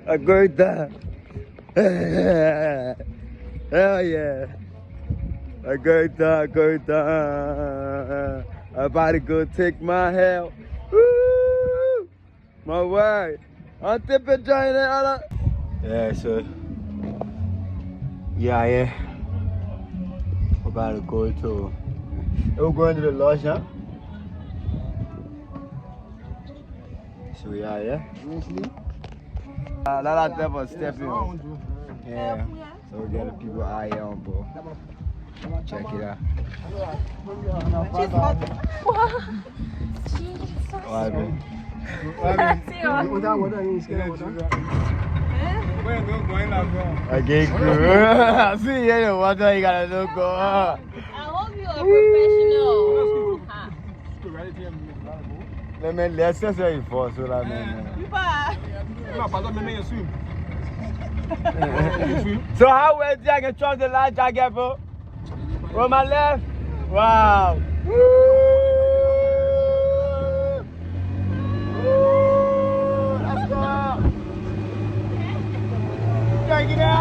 Aguenta. Hell yeah. Aguenta. I'm about to go take my hell. Woo! My word. I'm tipping joint it. Yeah, so. Yeah. We're about to go to. We're going to the lodge now. So yeah. That devil stepping on. Yeah. So we got the people out here on board. Check it out. What okay, good. See, yeah, what you gotta do, go. I hope you are professional. Let's just say for so that man. So how well did I get the light jacket, bro? From my left? Wow. Woo! Let's go. Check it out.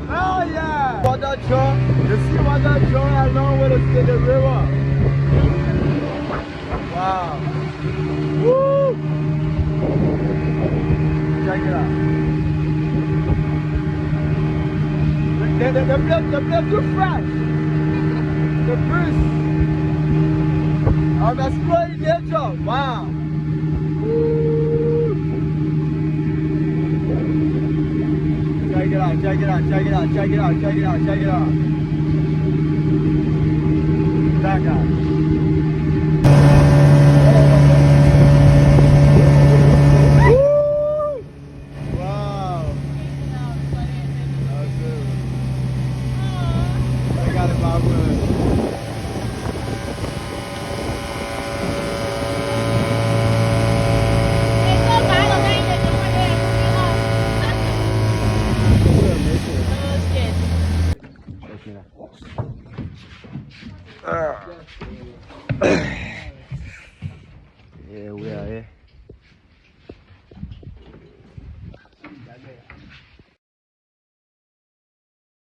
Oh yeah. Water truck. You see water truck along with us to the river. Wow. Woo! Check it out. The blood too fresh. The first. I'm exploring nature. Wow. Woo! Check it out. That guy.